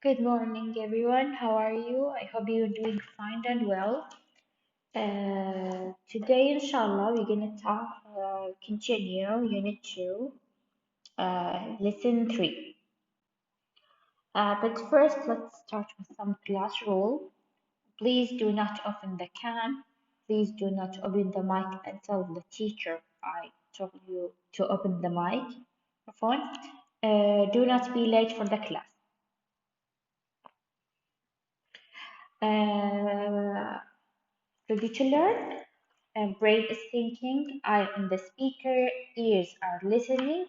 Good morning, everyone. How are you? I hope you're doing fine and well. Today, inshallah, we're gonna continue Unit 2, Lesson 3. But first, let's start with some class rule. Please do not open the cam. Please do not open the mic until the teacher I told you to open the microphone. Do not be late for the class. Uh, Ready to learn? Brain is thinking, eye on the speaker, ears are listening,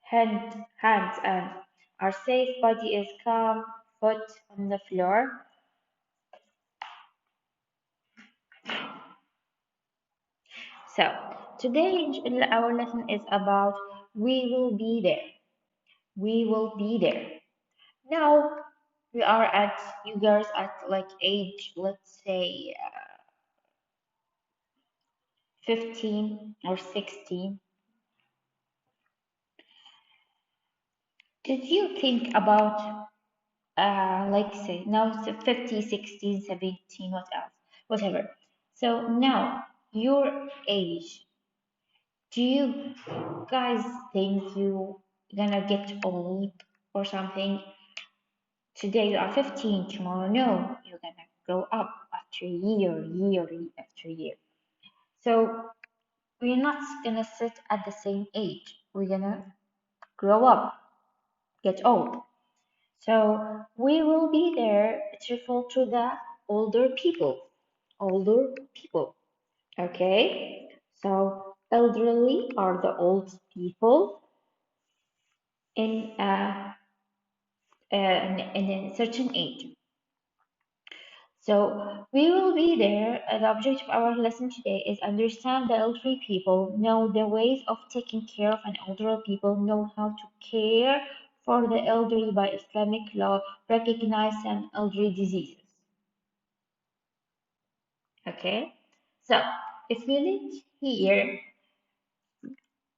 hands are safe, body is calm, foot on the floor. So, today our lesson is about we will be there. We will be there. Now, we are at, you guys at like age, let's say 15 or 16. Did you think about like say now it's 50, 16, 17, what else? Whatever. So now your age, do you guys think you gonna get old or something? Today you are 15, tomorrow no, you're gonna grow up after year after year. So we're not gonna sit at the same age. We're gonna grow up, get old. So we will be there to refer to the older people. Older people. Okay? So elderly are the old people in in a certain age. So we will be there. The objective of our lesson today is understand the elderly people, know the ways of taking care of an elderly people, know how to care for the elderly by Islamic law, recognize some elderly diseases. Okay, so if you look here,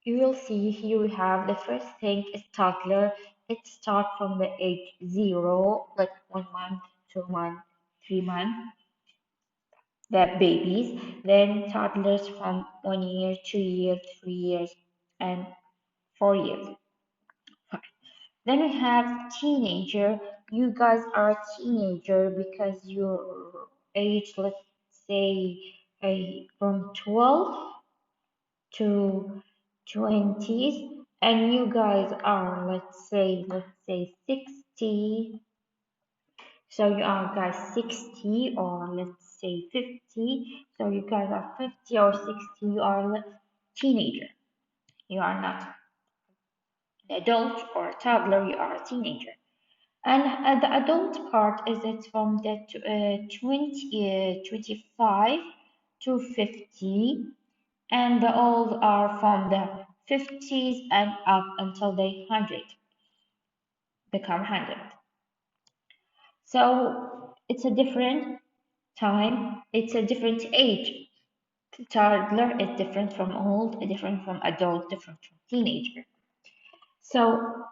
you will see here we have the first thing is toddler. It starts from the age 0, like 1 month, 2 months, 3 months, the babies. Then toddlers from 1 year, 2 years, 3 years, and 4 years. Then we have teenager. You guys are a teenager because your age, let's say, from 12 to 20s, and you guys are let's say 60, so you are guys 60, or let's say 50, so you guys are 50 or 60, you are a teenager, you are not an adult or a toddler, you are a teenager. And the adult part is it from the 25 to 50, and the old are from the 50s and up until they 100, become 100. So it's a different time, it's a different age. Toddler is different from old, different from adult, different from teenager. So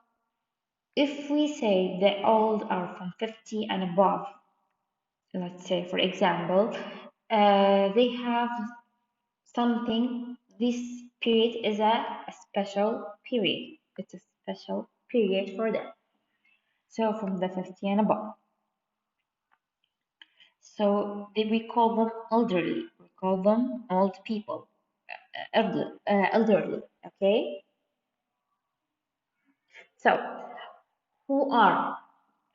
if we say the old are from 50 and above, let's say for example, they have something, this period is a special period. It's a special period for them. So from the 50 and above. So we call them elderly. We call them old people, elderly. Okay. So who are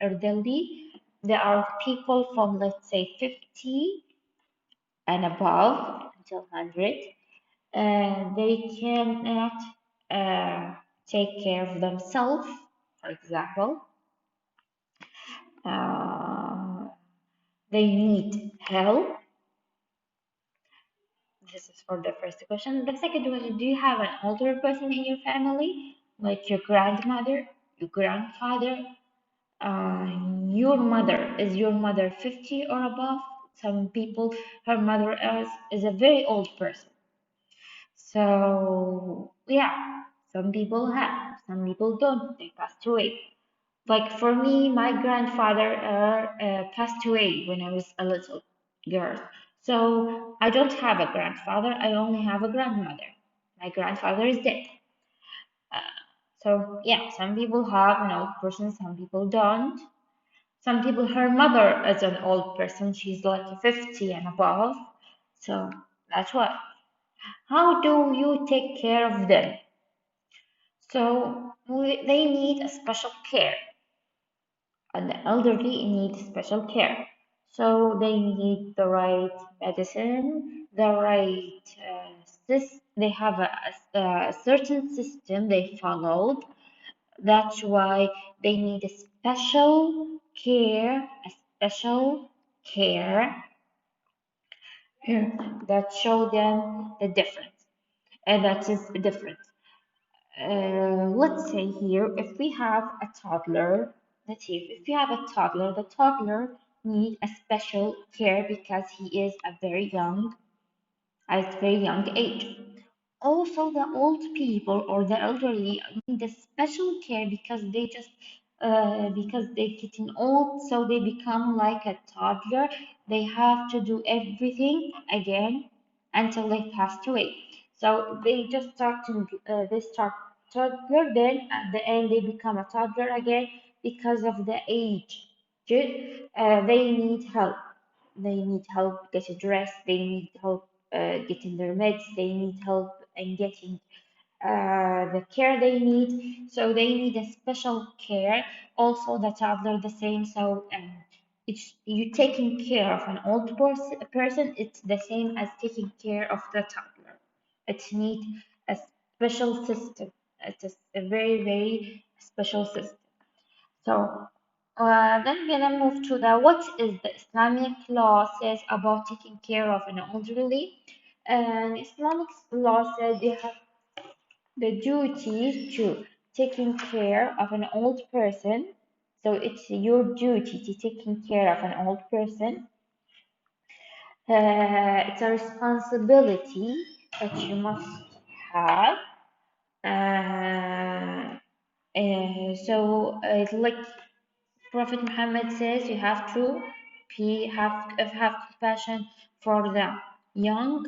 elderly? There are people from let's say 50 and above until 100. They cannot uh, take care of themselves, for example. Uh, they need help. This is for the first question. The second question, do you have an older person in your family, like your grandmother, your grandfather, uh, your mother? Is your mother 50 or above? Some people, her mother is a very old person. So, yeah, some people have, some people don't, they passed away. Like for me, my grandfather passed away when I was a little girl. So I don't have a grandfather, I only have a grandmother. My grandfather is dead. Uh, so yeah, some people have an old person, some people don't. Some people, her mother is an old person, she's like 50 and above. So that's what. How do you take care of them? So they need a special care, and the elderly need special care. So they need the right medicine, the right they have a certain system they followed. That's why they need a special care that show them the difference, and that is different. Let's say here, if we have a toddler, let's see, if we have a toddler, the toddler needs a special care because he is a very young, at a very young age. Also, the old people or the elderly need a special care because because they're getting old, so they become like a toddler. They have to do everything again until they passed away. So they just they start toddler, then at the end they become a toddler again because of the age. They need help. They need help getting dressed. They need help getting their meds. They need help in getting the care they need. So they need a special care. Also, the toddler the same. So it's you taking care of an old person. It's the same as taking care of the toddler. It needs a special system. It's a very very special system. So then we're gonna move to the what is the Islamic law says about taking care of an elderly. And Islamic law says you have the duty to taking care of an old person. So it's your duty to taking care of an old person. It's a responsibility that you must have. Uh, like Prophet Muhammad says, you have to have compassion for the young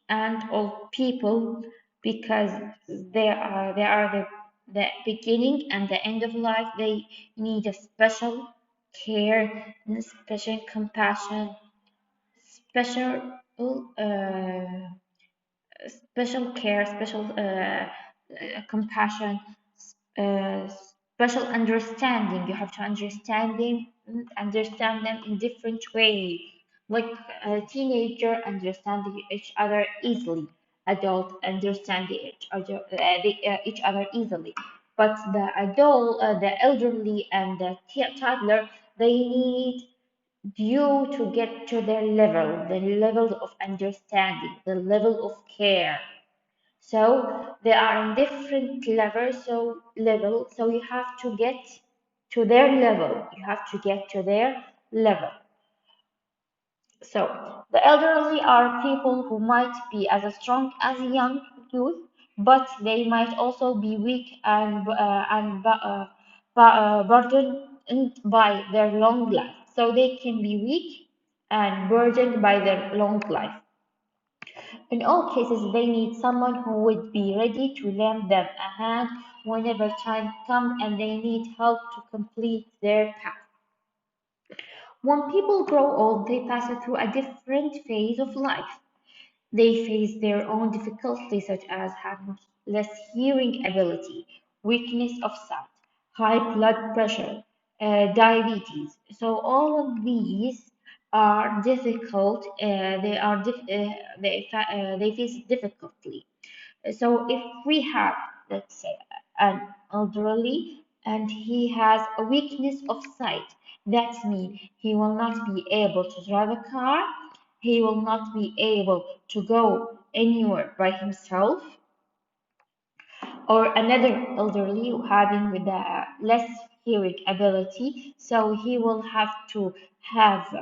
and old people because they are the beginning and the end of life. They need a special care, and special compassion, special special care, special compassion, special understanding. You have to understand them in different ways. Like a teenager understand each other easily, adult understand each other easily. But the elderly, and the toddler, they need you to get to their level, the level of understanding, the level of care. So they are in different levels, so you have to get to their level. You have to get to their level. So the elderly are people who might be as strong as young youth, but they might also be weak and burdened by their long life. So they can be weak and burdened by their long life. In all cases, they need someone who would be ready to lend them a hand whenever time comes and they need help to complete their path. When people grow old, they pass through a different phase of life. They face their own difficulties, such as having less hearing ability, weakness of sight, high blood pressure, diabetes. So all of these are difficult. They face difficulty. So if we have, let's say, an elderly and he has a weakness of sight, that means he will not be able to drive a car, he will not be able to go anywhere by himself, or another elderly having with a less hearing ability, so he will have to have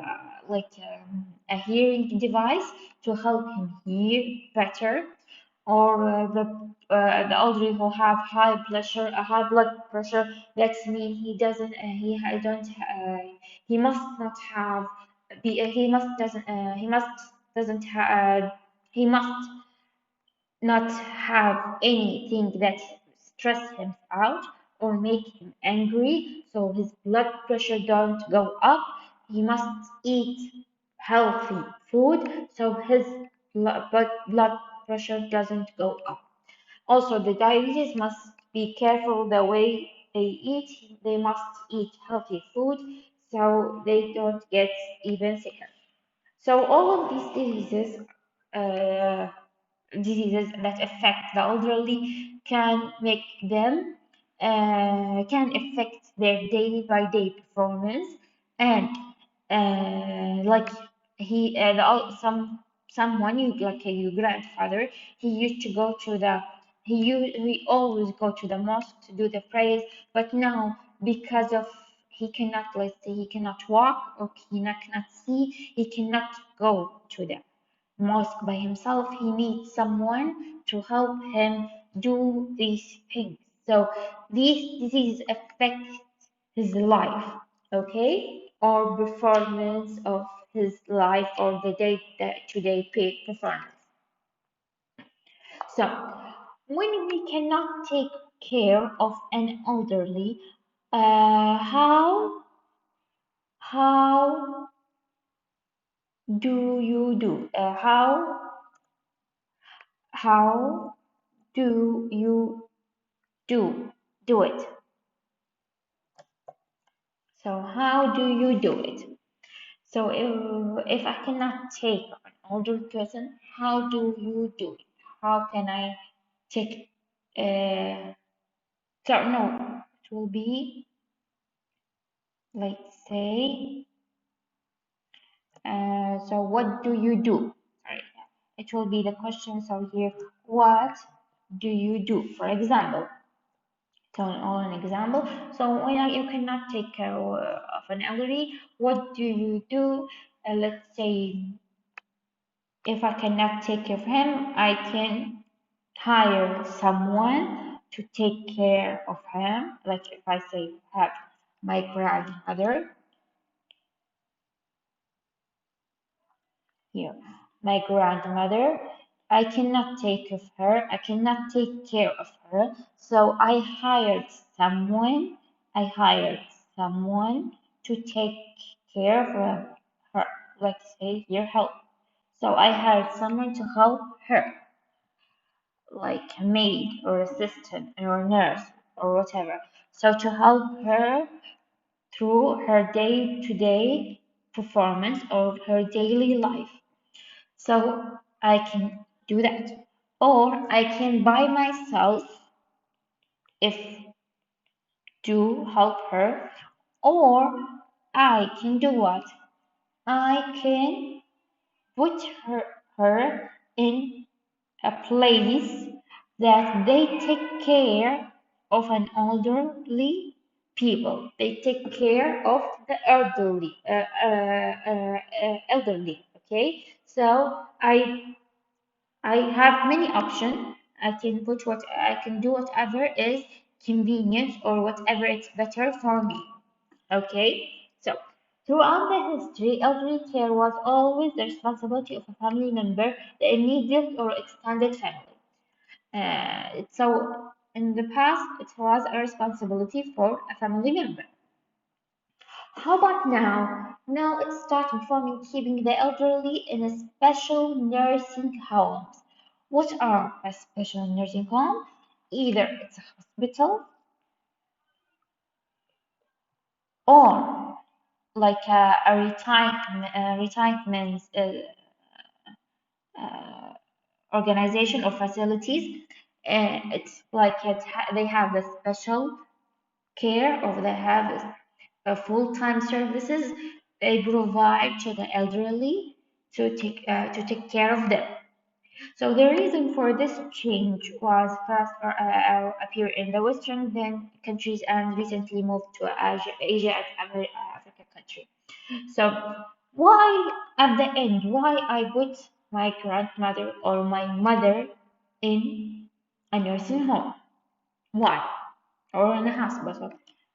a hearing device to help him hear better. or the elderly who have high blood pressure. That's mean he doesn't, he ha- don't, he must not have, he must doesn't, he must doesn't have, he must not have anything that stress him out or make him angry, so his blood pressure don't go up. He must eat healthy food so his blood pressure doesn't go up. Also, the diabetes must be careful the way they eat. They must eat healthy food so they don't get even sicker. So all of these uh, diseases that affect the elderly can make them can affect their day by day performance, and like someone you like your grandfather, he used to go to the he always go to the mosque to do the prayers, but now because of he cannot, let's say, he cannot walk or cannot see, he cannot go to the mosque by himself. He needs someone to help him do these things. So these diseases affect his life, okay, or performance of his life or the day-to-day performance. So when we cannot take care of an elderly, how do you do? How do you do it? So how do you do it? So if I cannot take an older person, how do you do it? How can I take so no, it will be, let's say, so what do you do? Sorry, it will be the question. So here, what do you do? For example, on an example. So when you cannot take care of an elderly, what do you do? Let's say if I cannot take care of him, I can hire someone to take care of him. Like if I say have my grandmother here, my grandmother, I cannot take of her, I cannot take care of her. So I hired someone to take care of her. Let's say your help. So I hired someone to help her, like a maid or assistant or nurse or whatever. So to help her through her day-to-day performance or her daily life. So I can do that. Or I can by myself if to help her. Or I can do what? I can put her in a place that they take care of an elderly people. They take care of the elderly. Okay, so I have many options. I can put what I can do whatever is convenient or whatever is better for me. Okay, so throughout the history, elderly care was always the responsibility of a family member, the immediate or extended family. So in the past, it was a responsibility for a family member. How about now? Now it's starting from keeping the elderly in a special nursing homes. What are a special nursing home? Either it's a hospital or like a retirement organization or facilities. It's like they have the special care or they have full-time services they provide to the elderly to take care of them. So the reason for this change was first appear in the Western then countries and recently moved to Asia and Africa country. So why at the end why I put my grandmother or my mother in a nursing home. Why? Or in a hospital.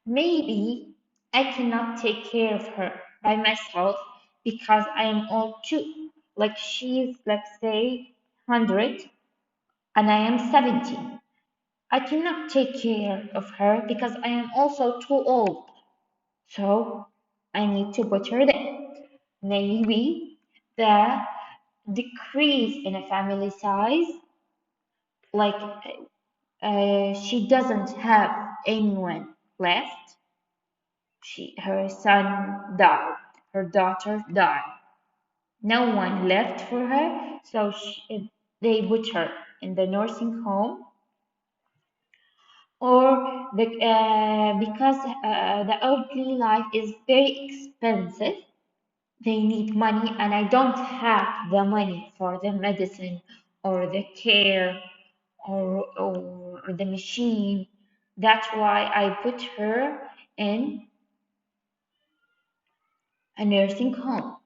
Maybe I cannot take care of her by myself because I am old too. Like she's, let's say, 100 and I am 70. I cannot take care of her because I am also too old. So I need to put her there. Maybe the decrease in a family size, like she doesn't have anyone left. Her son died, her daughter died. No one left for her, so they put her in the nursing home, or because the elderly life is very expensive. They need money, and I don't have the money for the medicine or the care or the machine. That's why I put her in a nursing home.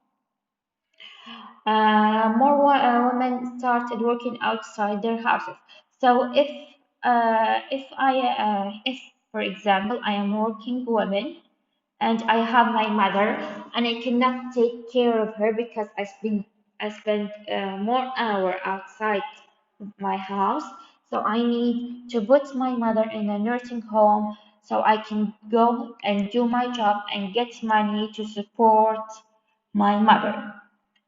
More women started working outside their houses. So if for example I am working woman and I have my mother and I cannot take care of her because I spend more hour outside my house. So I need to put my mother in a nursing home so I can go and do my job and get money to support my mother.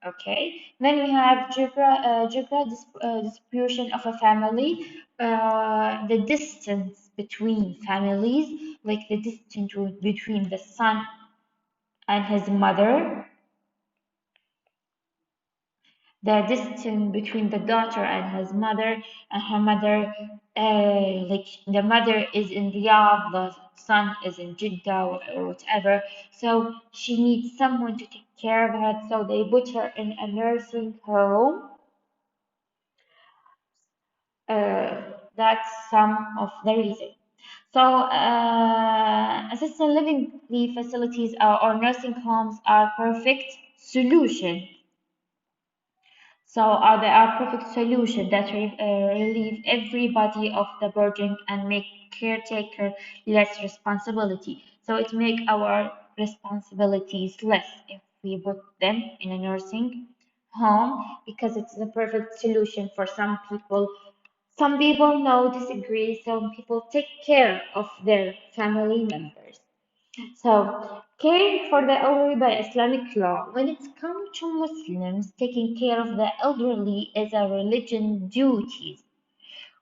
Okay. Then we have distribution of a family, the distance between families, like the distance between the son and his mother, the distance between the daughter and his mother and her mother, like the mother is in Riyadh, the son is in Jeddah or whatever. So she needs someone to take care of her. So they put her in a nursing home. That's some of the reason. So, assisted living facilities or nursing homes are perfect solution. So, they are perfect solution that relieve everybody of the burden and make caretaker less responsibility. So, it make our responsibilities less if we put them in a nursing home because it's the perfect solution for some people. Some people no disagree, some people take care of their family members. So, caring for the elderly by Islamic law, when it comes to Muslims, taking care of the elderly is a religion duty,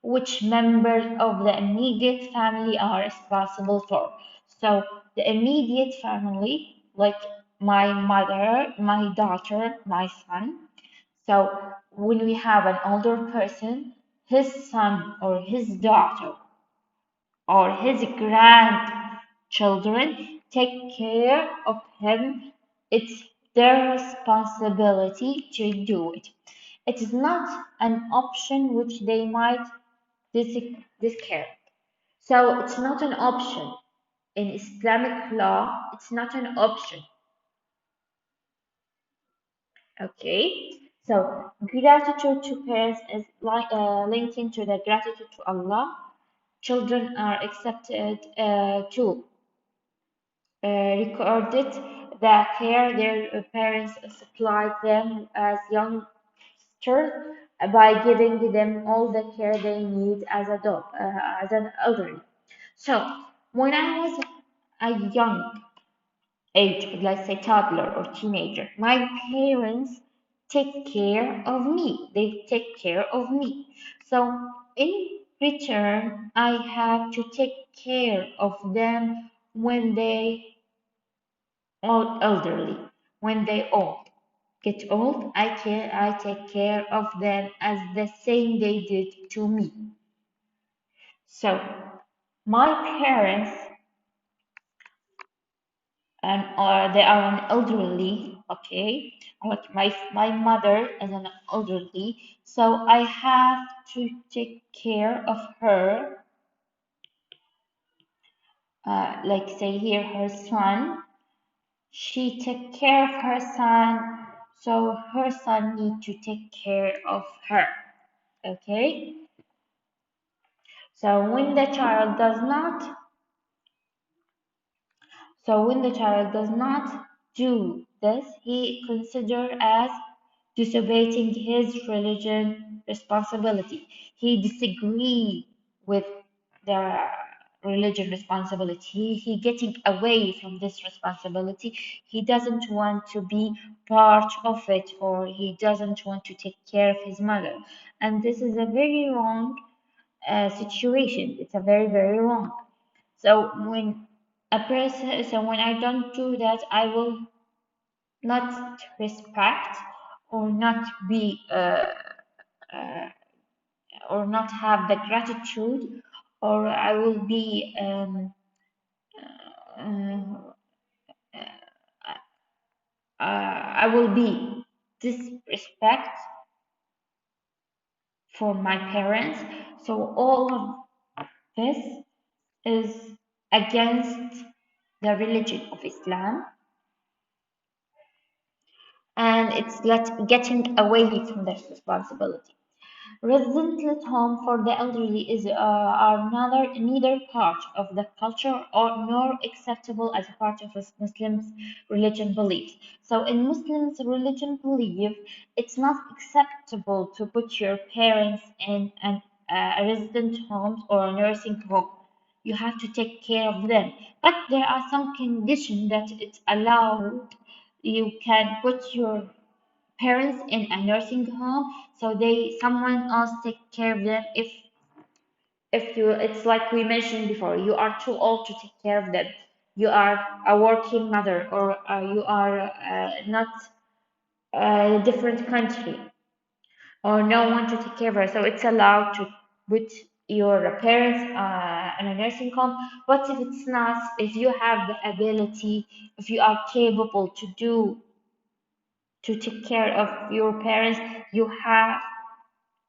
which members of the immediate family are responsible for. So, the immediate family, like my mother, my daughter, my son. So, when we have an older person, his son or his daughter or his grandchildren take care of him. It's their responsibility to do it. It is not an option which they might discard. So it's not an option. In Islamic law, it's not an option. Okay. So gratitude to parents is linked into the gratitude to Allah. Children are accepted to recorded the care their parents supplied them as youngsters by giving them all the care they need as as an elderly. So when I was a young age, let's say toddler or teenager, my parents take care of me. They take care of me. So in return, I have to take care of them when they are elderly, when they old. Get old, I take care of them as the same they did to me. So my parents they are an elderly, okay. Like my mother is an elderly, so I have to take care of her. Like say here, her son. She take care of her son, so her son need to take care of her. Okay. So when the child does not So when the child does not do this, he considered as disobeying his religion responsibility. He disagrees with the religion responsibility. He getting away from this responsibility. He doesn't want to be part of it, or he doesn't want to take care of his mother. And this is a very wrong situation. It's a very, very wrong. So when I don't do that, I will not respect or not be or not have the gratitude, or I will be uh, I will be disrespect for my parents. So all of this is against the religion of Islam, and it's getting away from this responsibility. Residential home for the elderly is are neither part of the culture or nor acceptable as a part of a Muslim's religion beliefs. So in Muslims religion belief, it's not acceptable to put your parents in a resident home or a nursing home. You have to take care of them. But there are some conditions that it's allowed. You can put your parents in a nursing home, so they someone else take care of them. If you, it's like we mentioned before, you are too old to take care of them, you are a working mother, or you are not a different country, or no one to take care of her, so it's allowed to put your parents in a nursing home. But if it's not, if you have the ability, if you are capable to take care of your parents, you have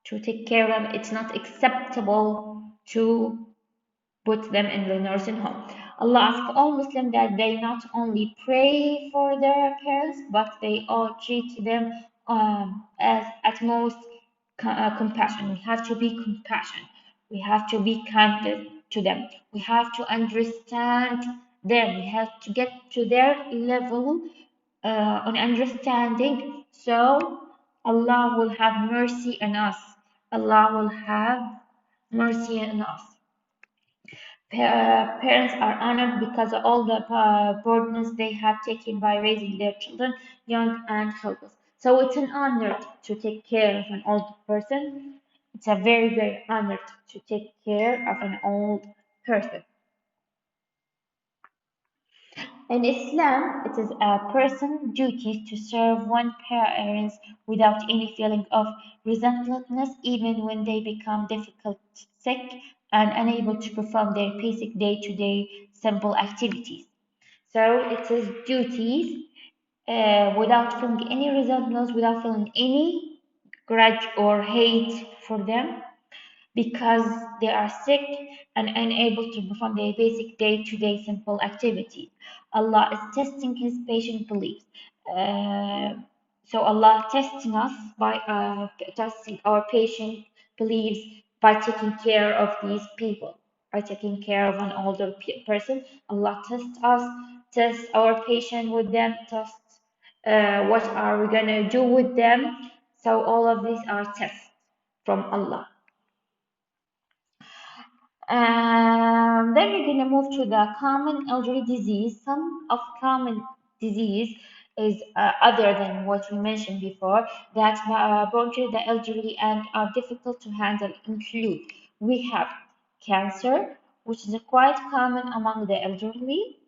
to take care of them. It's not acceptable to put them in the nursing home. Allah asks all Muslims that they not only pray for their parents, but they all treat them as at most compassion. We have to be compassionate. We have to be kind to them. We have to understand them. We have to get to their level on understanding. So Allah will have mercy on us. Allah will have mercy on us. Parents are honored because of all the burdens they have taken by raising their children young and helpless. So it's an honor to take care of an old person. It's a very, very honor to take care of an old person. In Islam, it is a person's duty to serve one parent without any feeling of resentfulness, even when they become difficult, sick, and unable to perform their basic day-to-day simple activities. So it is duties without feeling any resentfulness, without feeling any grudge or hate for them, because they are sick and unable to perform their basic day-to-day simple activities. Allah is testing His patient beliefs. Uh, so Allah testing us by testing our patient beliefs by taking care of these people, by taking care of an older person. Allah tests us, tests our patient with them, tests what are we gonna do with them. So all of these are tests from Allah. Then we're gonna move to the common elderly disease. Some of common disease is other than what we mentioned before that bother the elderly and are difficult to handle include we have cancer, which is quite common among the elderly,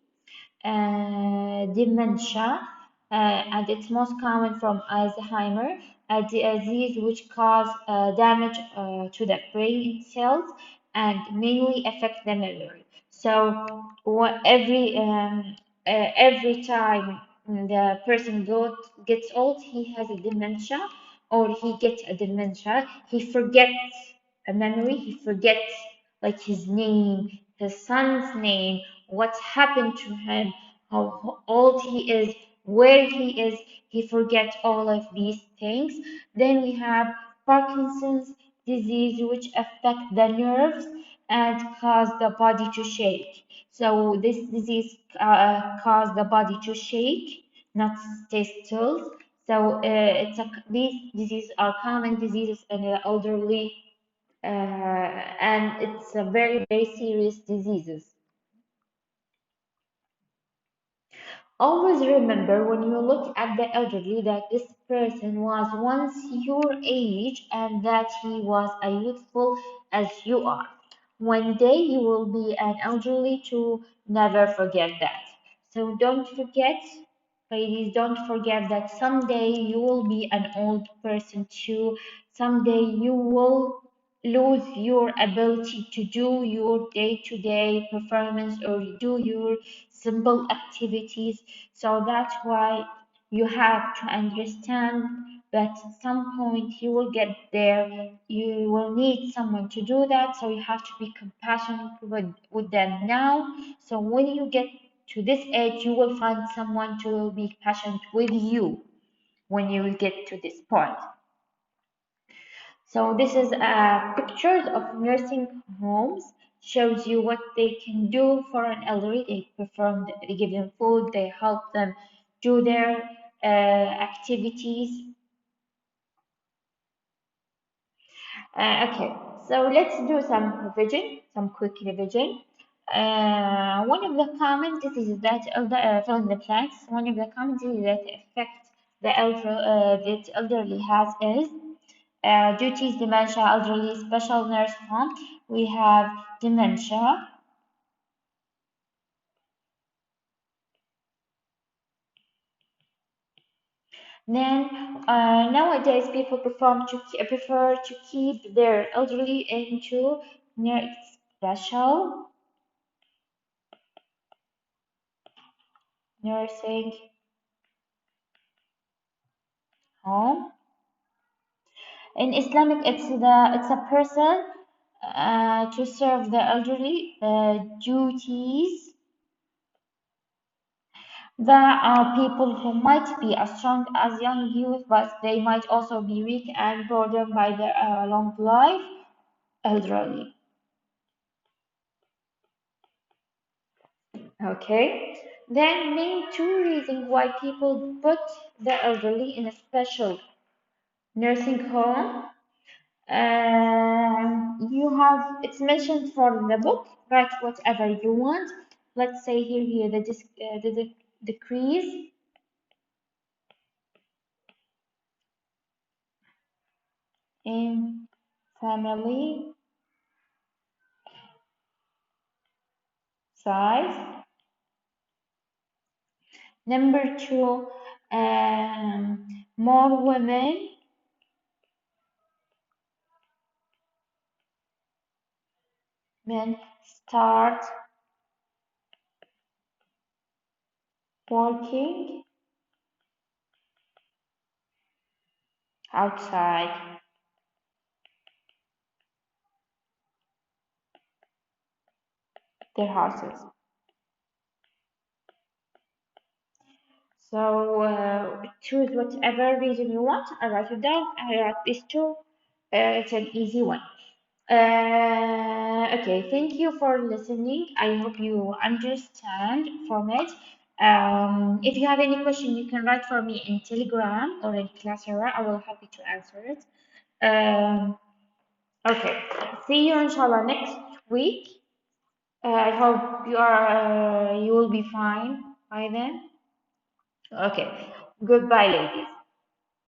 dementia, and it's most common from Alzheimer, a disease which cause damage to the brain cells and mainly affect the memory. So every time the person gets old, he has a dementia, or he gets a dementia. He forgets a memory. He forgets like his name, his son's name, what's happened to him, how old he is, where he is. He forgets all of these things. Then we have Parkinson's disease, which affect the nerves and cause the body to shake. So this disease cause the body to shake, not stay still. So these diseases are common diseases in the elderly, and it's a very serious diseases. Always remember when you look at the elderly that this person was once your age and that he was as youthful as you are. One day you will be an elderly to never forget that. So don't forget, ladies, don't forget that someday you will be an old person too. Someday you will lose your ability to do your day-to-day performance or do your simple activities. So that's why you have to understand that at some point you will get there. You will need someone to do that. So you have to be compassionate with them now. So when you get to this age, you will find someone to be patient with you when you will get to this point. So this is pictures of nursing homes. Shows you what they can do for an elderly. They give them food, they help them do their activities. Okay, so let's do some revision, some quick revision. One of the common diseases that fill in the blanks. One of the common diseases that affect that elderly has is duties, dementia, elderly, special nurse home. We have dementia. Then nowadays people prefer to keep their elderly into special nursing home. In Islamic, it's a person to serve the elderly duties. There are people who might be as strong as young youth, but they might also be weak and burdened by their long life, elderly. Okay. Then name two reasons why people put the elderly in a special nursing home. You have it's mentioned for the book. Write whatever you want. Let's say here the decrease in family size. Number two, more women men start working outside their houses. So choose whatever reason you want. I write it down. I write this too. It's an easy one. Okay, thank you for listening. I hope you understand from it. If you have any question, you can write for me in Telegram or in Classroom. I will happy to answer it. Um, okay, see you inshallah next week. I hope you will be fine by then. Okay, goodbye, ladies.